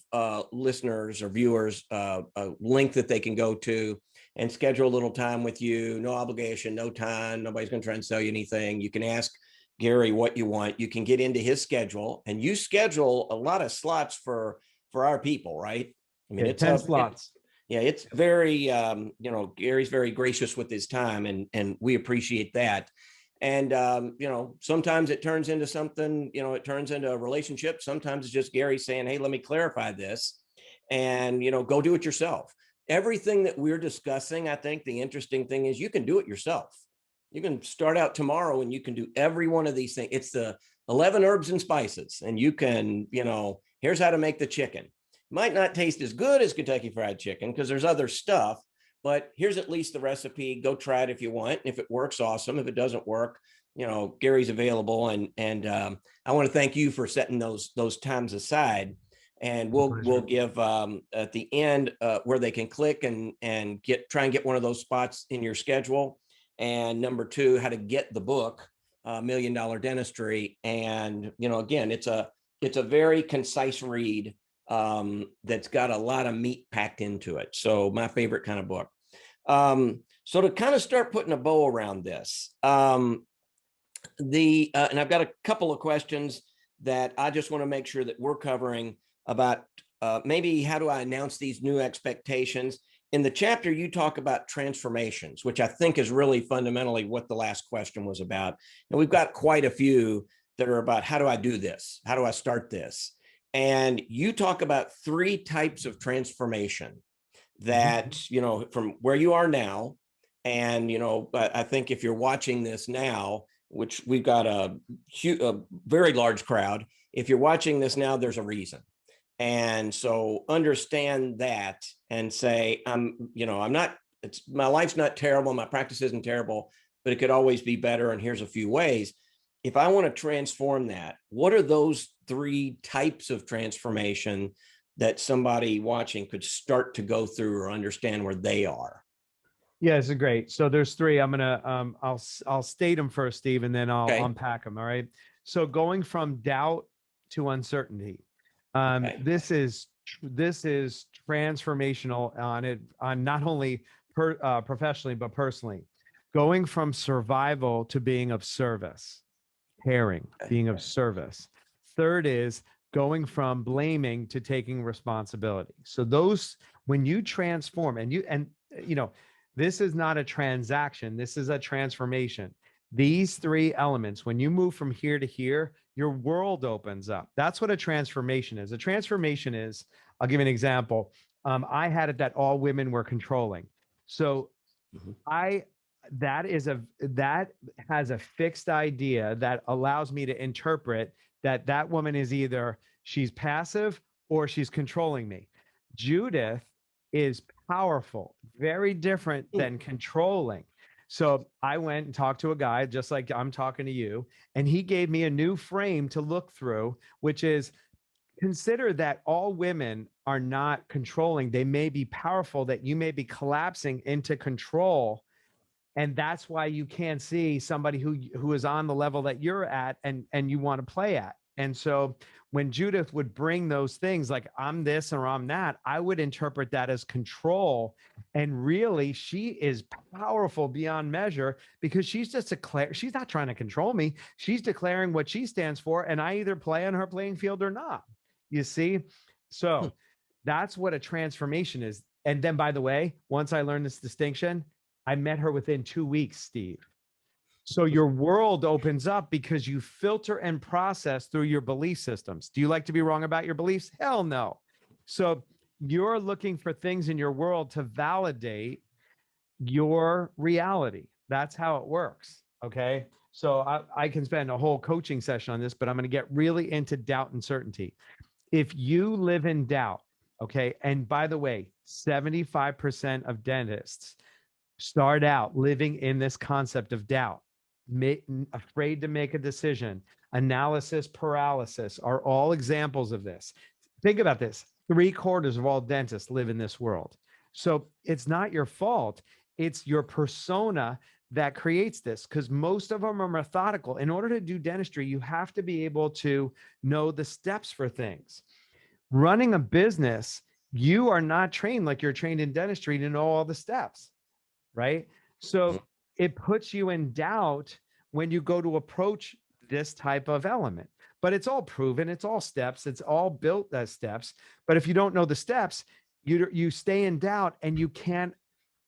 listeners or viewers a link that they can go to and schedule a little time with you. No obligation, no time. Nobody's going to try and sell you anything. You can ask Gary what you want. You can get into his schedule, and you schedule a lot of slots for our people, right? I mean, it's 10 slots. It's very, Gary's very gracious with his time, and we appreciate that. And, sometimes it turns into something, it turns into a relationship. Sometimes it's just Gary saying, hey, let me clarify this, and, go do it yourself. Everything that we're discussing, I think the interesting thing is you can do it yourself. You can start out tomorrow and you can do every one of these things. It's the 11 herbs and spices, and you can, here's how to make the chicken. Might not taste as good as Kentucky Fried Chicken because there's other stuff, but here's at least the recipe. Go try it if you want. If it works, awesome. If it doesn't work, Gary's available. And I want to thank you for setting those times aside. And we'll give at the end where they can click and try and get one of those spots in your schedule. And number 2, how to get the book, $1 Million Dentistry. And again, it's a very concise read that's got a lot of meat packed into it. So my favorite kind of book. So to kind of start putting a bow around this, and I've got a couple of questions that I just want to make sure that we're covering about maybe how do I announce these new expectations. In the chapter, you talk about transformations, which I think is really fundamentally what the last question was about. And we've got quite a few that are about how do I do this? How do I start this? And you talk about 3 types of transformation that, from where you are now. And, I think if you're watching this now, which we've got a very large crowd, if you're watching this now, there's a reason. And so understand that and say, my life's not terrible. My practice isn't terrible, but it could always be better. And here's a few ways. If I want to transform that, what are those 3 types of transformation that somebody watching could start to go through or understand where they are? Yeah, it's great. So there's 3. I'm gonna I'll state them first, Steve, and then I'll unpack them. All right. So going from doubt to uncertainty. This is transformational on not only professionally but personally. Going from survival to being of service. Caring, being of service. Third is going from blaming to taking responsibility. So those, when you transform and this is not a transaction, this is a transformation. These three elements, when you move from here to here, your world opens up. That's what a transformation is. A transformation is, I'll give you an example. I had it that all women were controlling. So Mhm. I that has a fixed idea that allows me to interpret that that woman is either she's passive or she's controlling me. Judith is powerful, very different than controlling. So I went and talked to a guy just like I'm talking to you, and he gave me a new frame to look through, which is consider that all women are not controlling. They may be powerful, that you may be collapsing into control. And that's why you can't see somebody who is on the level that you're at and you want to play at. And so when Judith would bring those things like I'm this or I'm that, I would interpret that as control. And really, she is powerful beyond measure because she's just she's not trying to control me. She's declaring what she stands for, and I either play on her playing field or not. You see? So that's what a transformation is. And then, by the way, once I learned this distinction, I met her within 2 weeks, Steve. So your world opens up because you filter and process through your belief systems. Do you like to be wrong about your beliefs? Hell no. So you're looking for things in your world to validate your reality. That's how it works. Okay. So I can spend a whole coaching session on this, but I'm going to get really into doubt and certainty. If you live in doubt, okay, and by the way, 75% of dentists start out living in this concept of doubt, afraid to make a decision. Analysis paralysis are all examples of this. Think about this. 3/4 of all dentists live in this world. So it's not your fault. It's your persona that creates this because most of them are methodical. In order to do dentistry, you have to be able to know the steps for things. Running a business, you are not trained like you're trained in dentistry to know all the steps, right? So it puts you in doubt when you go to approach this type of element. But it's all proven, it's all steps, it's all built as steps. But if you don't know the steps, you stay in doubt and you can't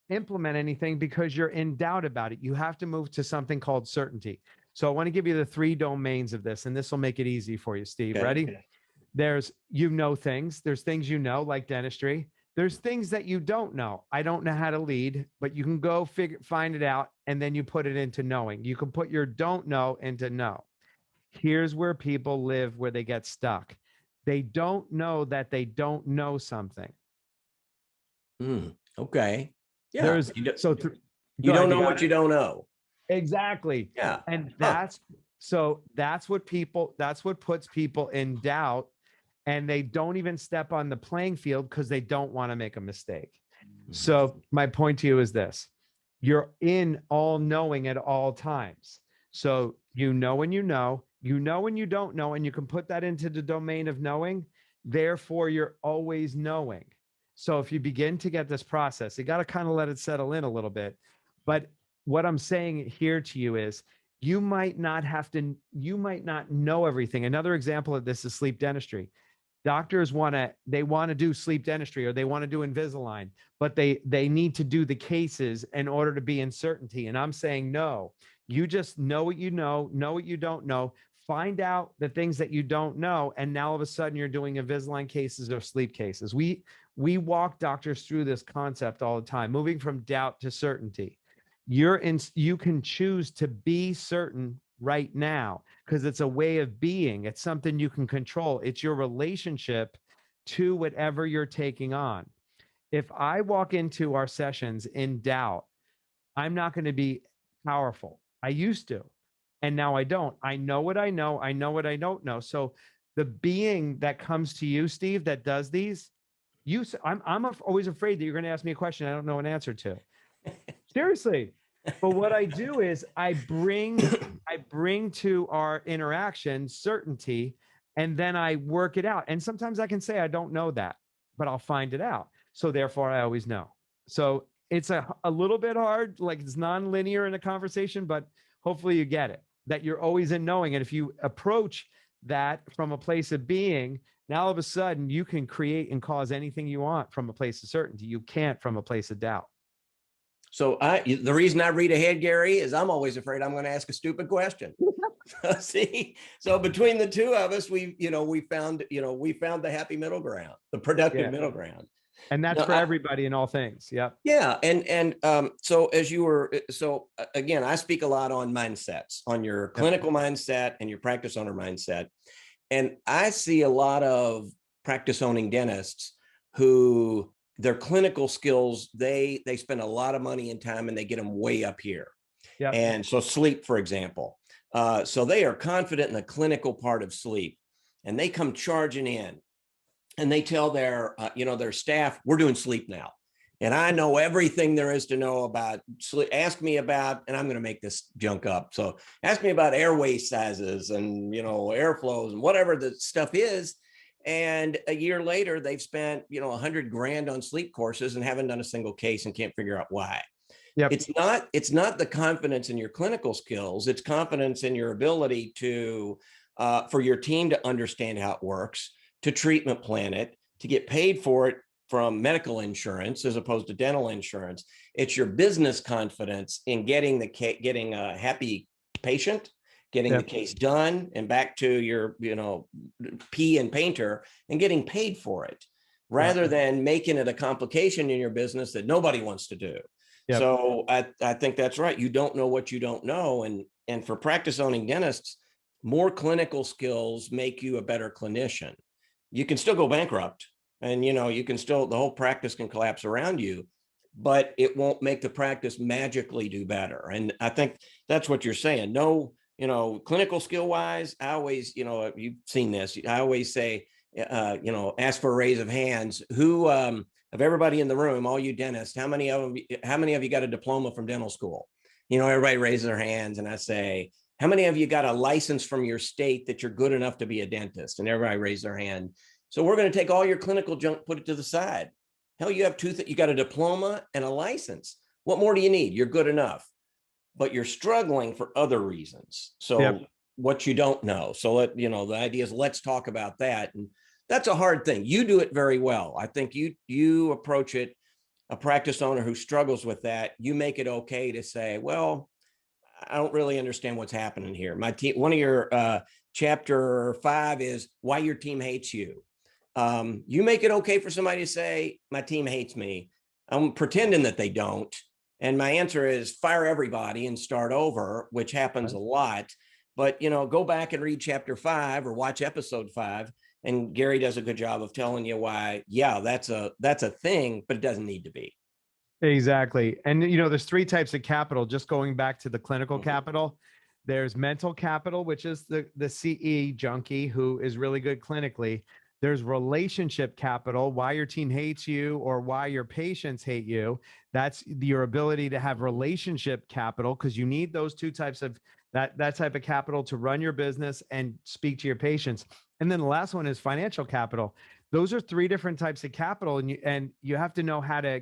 implement anything because you're in doubt about it. You have to move to something called certainty. So I want to give you the 3 domains of this, and this will make it easy for you, Steve. Okay. Ready? There's things. There's things like dentistry. There's things that you don't know. I don't know how to lead, but you can go find it out, and then you put it into knowing. You can put your don't know into know. Here's where people live, where they get stuck. They don't know that they don't know something. Okay. Yeah. There's You, do, so you go ahead, don't know what you don't know. exactly. Yeah. And that's what puts people in doubt, and they don't even step on the playing field because they don't want to make a mistake. So my point to you is this: you're in all knowing at all times. So you know when you know when you don't know, and you can put that into the domain of knowing. Therefore, you're always knowing. So if you begin to get this process, you got to kind of let it settle in a little bit. But what I'm saying here to you is you might not know everything. Another example of this is sleep dentistry. Doctors want to do sleep dentistry, or they want to do Invisalign, but they need to do the cases in order to be in certainty. And I'm saying, no, you just know what you know what you don't know, find out the things that you don't know. And now all of a sudden you're doing Invisalign cases or sleep cases. We walk doctors through this concept all the time, moving from doubt to certainty. You can choose to be certain right now because it's a way of being. It's something you can control. It's your relationship to whatever you're taking on. If I walk into our sessions in doubt, I'm not going to be powerful. I used to, and now I don't. I know what I know. I know what I don't know. So the being that comes to you, Steve, that does these, I'm always afraid that you're going to ask me a question I don't know an answer to. Seriously. But what I do is I bring to our interaction certainty, and then I work it out. And sometimes I can say I don't know that, but I'll find it out. So therefore I always know. So it's a little bit hard, like it's non-linear in a conversation, but hopefully you get it, that you're always in knowing. And if you approach that from a place of being, now all of a sudden you can create and cause anything you want from a place of certainty. You can't from a place of doubt. So the reason I read ahead, Gary, is I'm always afraid I'm going to ask a stupid question. See, so between the two of us, we found the happy middle ground, the productive middle ground. And that's for everybody in all things. Yep. Yeah. And so as you were, again, I speak a lot on mindsets, on your clinical mindset and your practice owner mindset. And I see a lot of practice owning dentists who their clinical skills, they spend a lot of money and time and they get them way up here. Yep. And so sleep, for example. So they are confident in the clinical part of sleep and they come charging in and they tell their staff, we're doing sleep now. And I know everything there is to know about sleep. Ask me about, and I'm going to make this junk up. So ask me about airway sizes and, airflows and whatever the stuff is. And a year later, they've spent, $100,000 on sleep courses and haven't done a single case and can't figure out why. Yep. It's not the confidence in your clinical skills. It's confidence in your ability to, for your team to understand how it works, to treatment plan it, to get paid for it from medical insurance as opposed to dental insurance. It's your business confidence in getting a happy patient, getting the case done and back to your, P and painter and getting paid for it rather than making it a complication in your business that nobody wants to do. Yep. So I think that's right. You don't know what you don't know. And for practice owning dentists, more clinical skills make you a better clinician. You can still go bankrupt and, you can still, the whole practice can collapse around you, but it won't make the practice magically do better. And I think that's what you're saying. No, clinical skill wise, I always, you've seen this. I always say, ask for a raise of hands. Who, of everybody in the room, all you dentists, how many of you got a diploma from dental school? Everybody raises their hands and I say, how many of you got a license from your state that you're good enough to be a dentist? And everybody raised their hand. So we're going to take all your clinical junk, put it to the side. Hell, you got a diploma and a license. What more do you need? You're good enough, but you're struggling for other reasons. So what you don't know. So the idea is let's talk about that. And that's a hard thing. You do it very well. I think you approach it, a practice owner who struggles with that, you make it okay to say, well, I don't really understand what's happening here. My team, one of your chapter 5 is why your team hates you. You make it okay for somebody to say, my team hates me. I'm pretending that they don't. And my answer is fire everybody and start over, which happens a lot. But, go back and read chapter 5 or watch episode 5. And Gary does a good job of telling you why, that's a thing, but it doesn't need to be. Exactly. And, there's 3 types of capital, just going back to the clinical capital. There's mental capital, which is the CE junkie who is really good clinically. There's relationship capital, why your team hates you or why your patients hate you. That's your ability to have relationship capital, because you need those 2 types of that type of capital to run your business and speak to your patients. And then the last one is financial capital. Those are 3 different types of capital. And you have to know how to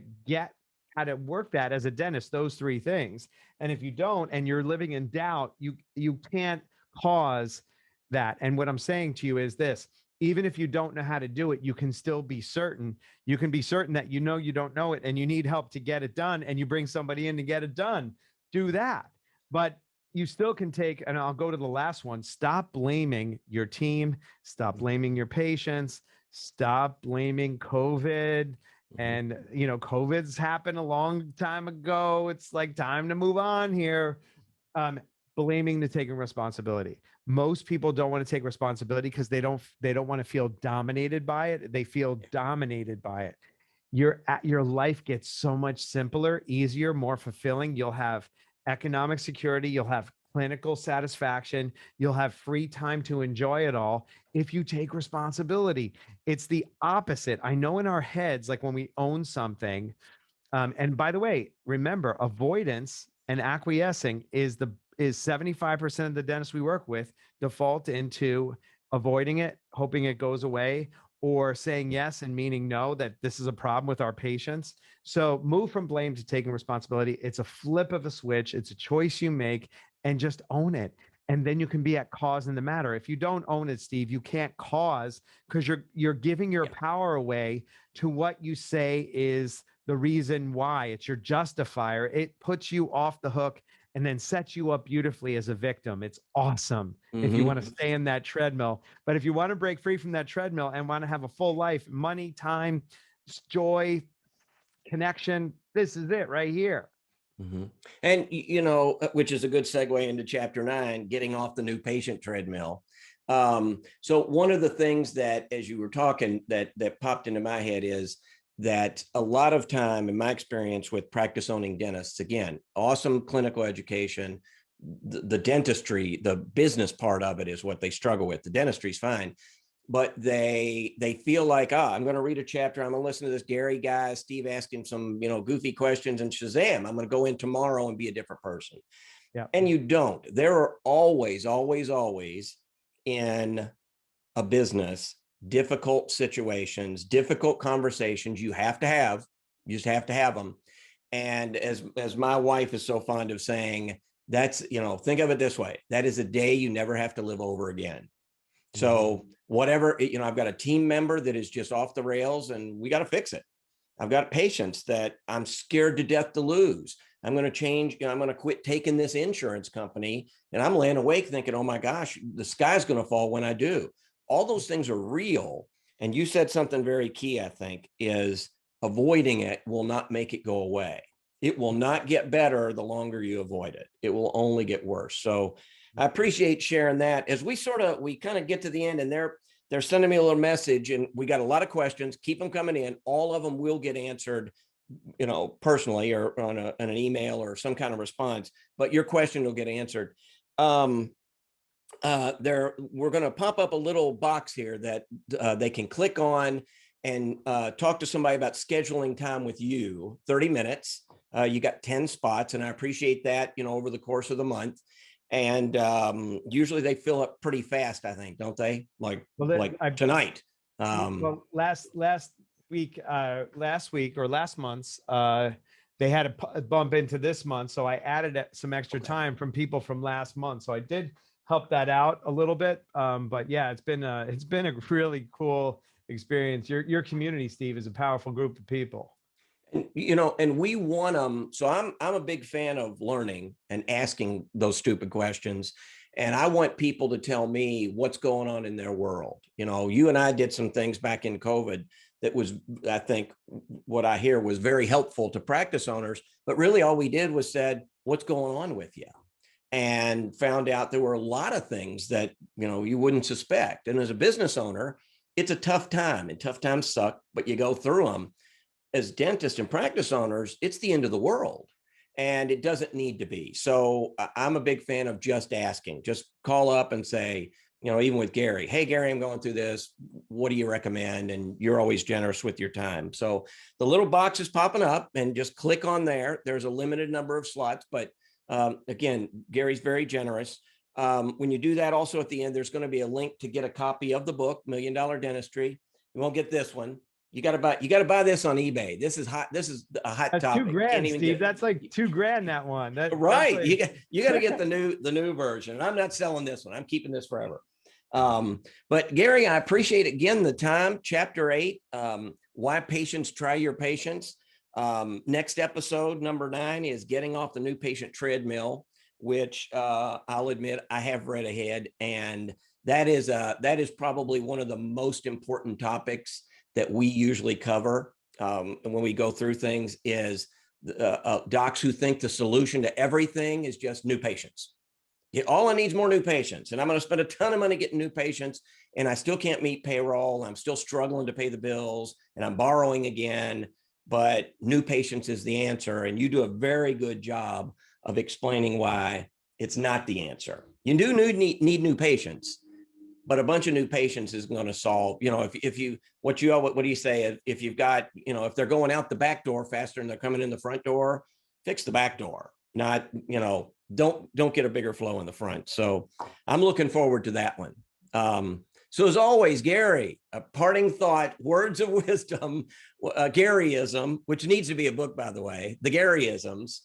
work that as a dentist, those 3 things. And if you don't, and you're living in doubt, you can't cause that. And what I'm saying to you is this: even if you don't know how to do it, you can still be certain. You can be certain that you don't know it and you need help to get it done, and you bring somebody in to get it done. Do that. But you still can take, and I'll go to the last one, stop blaming your team, stop blaming your patients, stop blaming COVID. And, COVID's happened a long time ago. It's like time to move on here. Blaming the taking responsibility. Most people don't want to take responsibility because they don't want to feel dominated by it. They feel dominated by it. Your life gets so much simpler, easier, more fulfilling. You'll have economic security. You'll have clinical satisfaction. You'll have free time to enjoy it all if you take responsibility. It's the opposite. I know in our heads, like when we own something, and by the way, remember, avoidance and acquiescing is 75% of the dentists we work with default into avoiding it, hoping it goes away, or saying yes and meaning no, that this is a problem with our patients. So move from blame to taking responsibility. It's a flip of a switch. It's a choice you make, and just own it. And then you can be at cause in the matter. If you don't own it, Steve, you can't cause, because you're giving your power away to what you say is the reason why. It's your justifier. It puts you off the hook and then sets you up beautifully as a victim. It's awesome if you want to stay in that treadmill. But if you want to break free from that treadmill and want to have a full life, money, time, joy, connection, this is it right here. And, which is a good segue into chapter 9, getting off the new patient treadmill. So one of the things that, as you were talking, that popped into my head is that a lot of time, in my experience with practice owning dentists, again, awesome clinical education, the dentistry, the business part of it is what they struggle with. The dentistry is fine, but they feel like, I'm going to read a chapter. I'm going to listen to this Gary guy, Steve asking some, goofy questions, and shazam, I'm going to go in tomorrow and be a different person. Yeah. And you don't. There are always, always, always in a business, difficult situations, difficult conversations you have to have. You just have to have them. And as my wife is so fond of saying, that's, think of it this way. That is a day you never have to live over again. So whatever, I've got a team member that is just off the rails and we got to fix it. I've got patients that I'm scared to death to lose. I'm going to change, I'm going to quit taking this insurance company, and I'm laying awake thinking, oh my gosh, the sky's going to fall when I do. All those things are real. And you said something very key, I think, is avoiding it will not make it go away. It will not get better the longer you avoid it. It will only get worse. So I appreciate sharing that. As we kind of get to the end, and they're sending me a little message, and we got a lot of questions. Keep them coming in. All of them will get answered, personally or on an email or some kind of response, but your question will get answered. We're going to pop up a little box here that they can click on and talk to somebody about scheduling time with you, 30 minutes. You got 10 spots, and I appreciate that, over the course of the month. And usually they fill up pretty fast, I think, don't they? Like tonight. Well, last week or last month's, they had a bump into this month, so I added some extra time from people from last month. So I did help that out a little bit. But yeah, it's been a really cool experience. Your community, Steve, is a powerful group of people. And we want them. So I'm a big fan of learning and asking those stupid questions. And I want people to tell me what's going on in their world. You and I did some things back in COVID that was, I think, what I hear was very helpful to practice owners. But really all we did was said, what's going on with you? And found out there were a lot of things that, you wouldn't suspect. And as a business owner, it's a tough time, and tough times suck, but you go through them. As dentists and practice owners, it's the end of the world, and it doesn't need to be. So I'm a big fan of just asking. Just call up and say, even with Gary, hey, Gary, I'm going through this. What do you recommend? And you're always generous with your time. So the little box is popping up, and just click on there. There's a limited number of slots, but again, Gary's very generous. When you do that, also at the end, there's going to be a link to get a copy of the book, $1 Million Dentistry. You won't get this one. You got to buy this on eBay. This is hot. This is a hot That's topic. $2,000, Steve. That's like $2,000. That one. Right. Like... You got to get the new version. I'm not selling this one. I'm keeping this forever. But Gary, I appreciate again the time. Chapter 8. Why patients try your patients. Next episode, number 9, is getting off the new patient treadmill, which I'll admit I have read ahead, and that is probably one of the most important topics that we usually cover when we go through things, is docs who think the solution to everything is just new patients. All I need is more new patients, and I'm going to spend a ton of money getting new patients, and I still can't meet payroll. I'm still struggling to pay the bills, and I'm borrowing again, but new patients is the answer. And you do a very good job of explaining why it's not the answer. You do need new patients, but a bunch of new patients is going to solve, if you, what do you say? If you've got, if they're going out the back door faster than they're coming in the front door, fix the back door, not, don't get a bigger flow in the front. So I'm looking forward to that one. So as always, Gary, a parting thought, words of wisdom, Garyism, which needs to be a book, by the way, the Garyisms.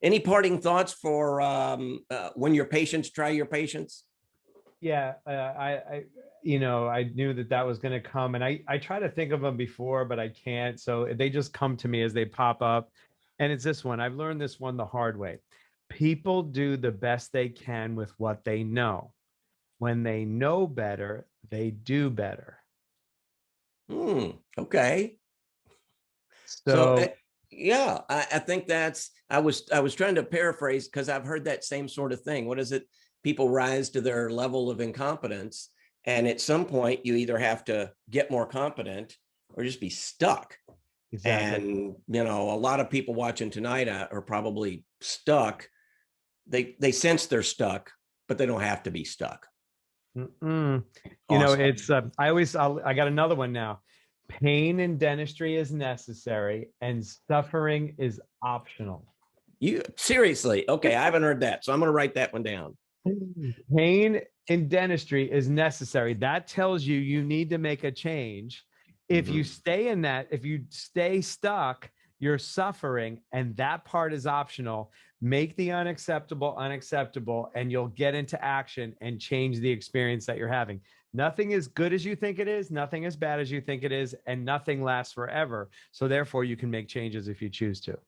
Any parting thoughts for when your patients try your patients? Yeah, I I knew that was going to come, and I try to think of them before, but I can't. So they just come to me as they pop up. And it's this one. I've learned this one the hard way. People do the best they can with what they know. When they know better, they do better. Okay. So So yeah, I think I was trying to paraphrase because I've heard that same sort of thing. What is it? People rise to their level of incompetence. And at some point you either have to get more competent or just be stuck. exactly. And, a lot of people watching tonight are probably stuck. They sense they're stuck, but they don't have to be stuck. Mm-mm. Awesome. It's I got another one now. Pain in dentistry is necessary and suffering is optional. You seriously? Okay, I haven't heard that. So I'm going to write that one down. Pain in dentistry is necessary. That tells you need to make a change. If you stay in that, if you stay stuck, you're suffering, and that part is optional. Make the unacceptable unacceptable, and you'll get into action and change the experience that you're having. Nothing is good as you think it is, nothing as bad as you think it is, and nothing lasts forever. So therefore, you can make changes if you choose to.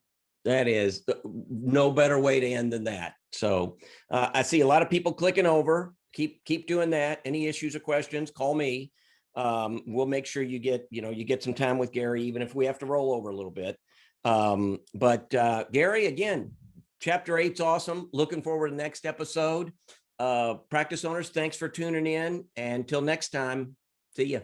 That is no better way to end than that. So I see a lot of people clicking over. Keep doing that. Any issues or questions, call me. We'll make sure you get some time with Gary, even if we have to roll over a little bit. But Gary, again, chapter 8's awesome. Looking forward to the next episode. Practice owners, thanks for tuning in. And until next time, see ya.